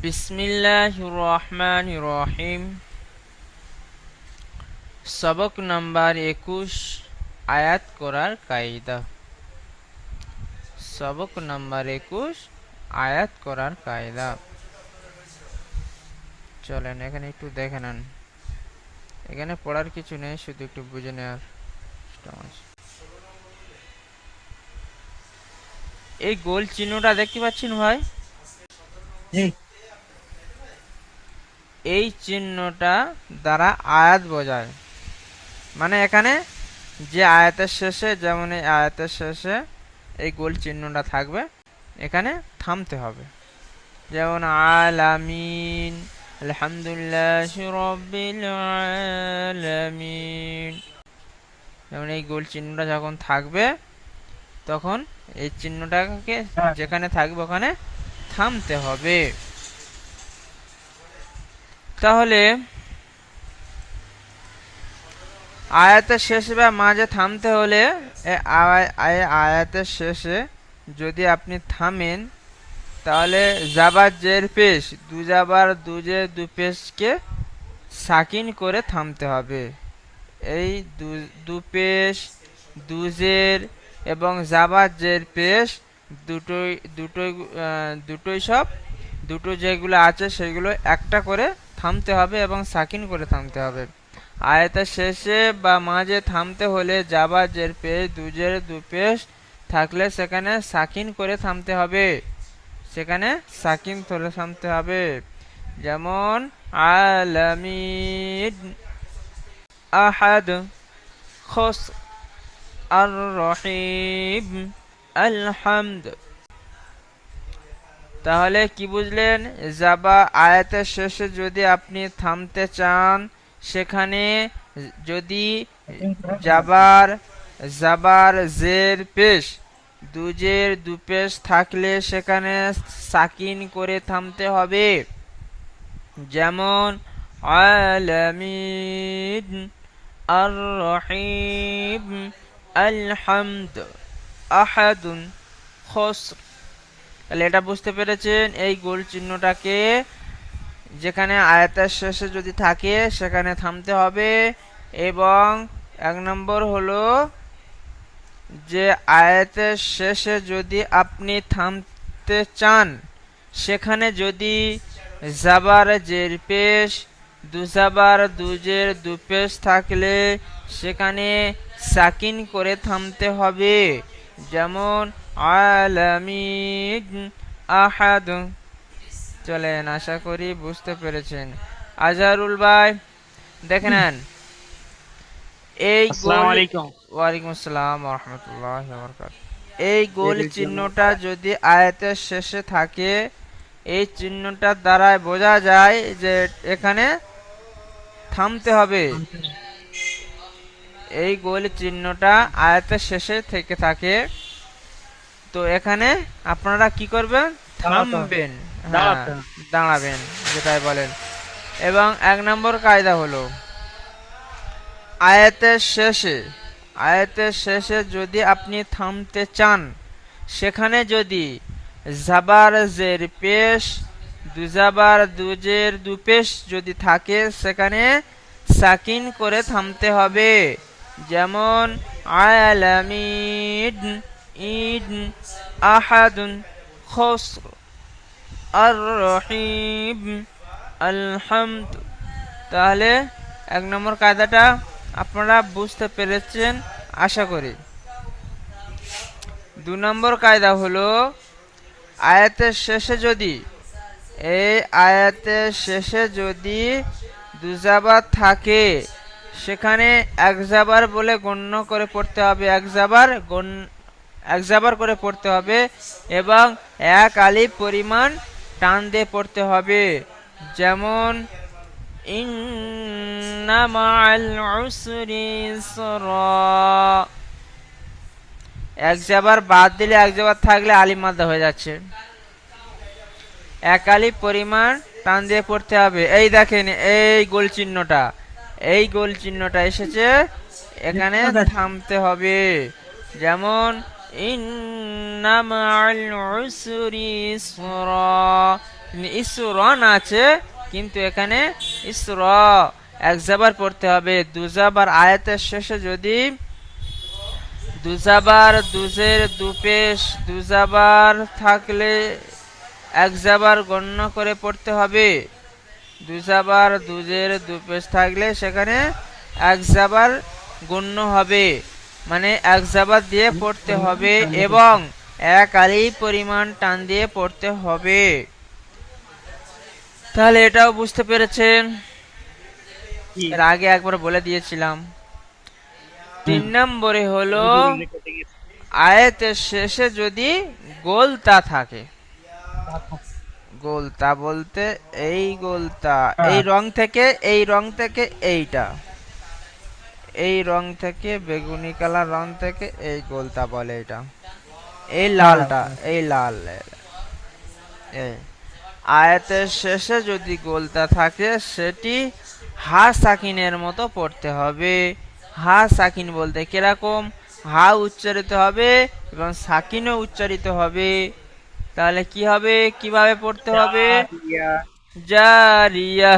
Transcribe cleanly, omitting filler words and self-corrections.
बिस्मिल्लाहिर रहमानिर रहीम। सबक नंबर 21 आयात করার কায়দা। सबक नंबर 21 আয়াত করার কায়দা। চলেন এখানে একটু দেখে নেন। এখানে পড়ার কিছু নেই, শুধু একটু বুঝে নেওয়ার। এই গোল চিহ্নটা দেখতে পাচ্ছেন ভাই? এই চিহ্নটা দ্বারা আয়াত বোঝায়। মানে এখানে যে আয়াতের শেষে, যেমন এই আয়াতের শেষে এই গোল চিহ্নটা থাকবে, এখানে থামতে হবে। যেমন আলামিন, আলহামদুলিল্লাহি রাব্বিল আলামিন। যেমন এই গোল চিহ্নটা যখন থাকবে, তখন এই চিহ্নটাকে যেখানে থাকবে ওখানে থামতে হবে। তাহলে আয়াতের শেষে বা মাঝে থামতে হলে আয়াতের শেষে যদি আপনি থামেন, তাহলে জাবার জের পেশ, দু জাবার দুজে দু পেশকে সাকিন করে থামতে হবে। এই দু পেশ, দুজের এবং জাবার জের পেশ দুটোই সব দুটো যেগুলো আছে সেগুলো একটা করে থামতে হবে এবং সাকিন করে থামতে হবে। আয়াতের শেষে বা মাঝে থামতে হলে জাবা জের পেশ, দুজের দু পেশ থাকলে সেখানে সাকিন করে থামতে হবে। সেখানে সাকিন করে থামতে হবে। যেমন আলামিন, আহাদ, খস, আর রহিম, আলহামদ। তাহলে কি বুঝলেন? জাবা আয়াতের শেষে যদি আপনি থামতে চান, সেখানে যদি জাবার জের পেশ, দুজের দু পেশ থাকলে সেখানে সাকিন করে থামতে হবে। যেমন আলামিন, আর রহিম, আলহামদ, আহাদুন, খসর। তাহলে এটা বুঝতে পেরেছেন? এই গোল চিহ্নটাকে যেখানে আয়াতের শেষে যদি থাকে সেখানে থামতে হবে। এবং এক নম্বর হলো যে আয়াতের শেষে যদি আপনি থামতে চান, সেখানে যদি জাবার জের পেশ, দু জাবার দুজের দু পেশ থাকলে সেখানে সাকিন করে থামতে হবে। যেমন আলামিন, আহাদ। চলেন, আশা করি বুঝতে পেরেছেন। আজহারুল ভাই দেখে নেন। এই ওয়ালাইকুম আসসালাম ওয়া রাহমাতুল্লাহি ওয়া বারাকাতুহু। এই গোল চিহ্নটা যদি আয়াতের শেষে থাকে, এই চিহ্নটার দ্বারা বোঝা যায় যে এখানে থামতে হবে। এই গোল চিহ্নটা আয়াতের শেষে থেকে থাকে, তো এখানে আপনারা কি করবেন? থামবেন, দাঁড়াবেন, যেটাই বলেন। এবং এক নম্বর কায়দা হলো আয়াতের শেষে যদি আপনি থামতে চান, সেখানে যদি জাবার জের পেশ, দু জাবার দুজের দু পেশ যদি থাকে সেখানে সাকিন করে থামতে হবে। যেমন আলামিন, ঈদ, আহাদুন, খসর, আর রহিম, আলহামদ। তাহলে এক নম্বর কায়দাটা আপনারা বুঝতে পেরেছেন আশা করি। দু নম্বর কায়দা হলো আয়াতের শেষে যদি দু জাবার থাকে, সেখানে এক জাবার বলে গণ্য করে পড়তে হবে, এক জাবার করে পড়তে হবে এবং এক আলিফ পরিমাণ টান দিয়ে পড়তে হবে। যেমন ইন্না মাআল উসরি ইসরা। এক জাবার বাদ দিলে এক জাবার থাকলে আলিফ মাদ্দা হয়ে যাচ্ছে। এক আলিফ পরিমাণ টান দিয়ে পড়তে হবে। এই দেখেন, এই গোল চিহ্নটা এসেছে, এখানে থামতে হবে। যেমন ইন্না মাআল উসরি ইসরা, ইসরন আছে, কিন্তু এখানে ইসর এক জাবার পড়তে হবে। দুজাবার আয়াতের শেষে যদি দুজাবার দুজের দুপেশ দুজাবার থাকলে এক জাবার গণ্য করে পড়তে হবে। দুজাবার দুজের দুপেশ থাকলে সেখানে এক জাবার গণ্য হবে, মানে এক জাবার দিয়ে পড়তে হবে এবং এক আলিফ পরিমাণ টান দিয়ে পড়তে হবে। তাহলে এটাও বুঝতে পেরেছেন, এর আগে একবার বলে দিয়েছিলাম। 3 নম্বরে হলো আয়াতের শেষে যদি গোলতা থাকে। গোলতা বলতে এই গোলতা, এই রং থেকে এই রং থেকে এইটা, এই রং থেকে বেগুনি কালার রং থেকে এই গোলতা বলে এটা, এই লালটা, এই লাল। এই আয়াতের শেষে যদি গোলতা থাকে সেটি হা সাকিনের মতো পড়তে হবে। হা সাকিন বলতে কিরকম, হা উচ্চারিত হবে এবং সাকিনও উচ্চারিত হবে। তাহলে কি হবে, কিভাবে পড়তে হবে? জারিয়া।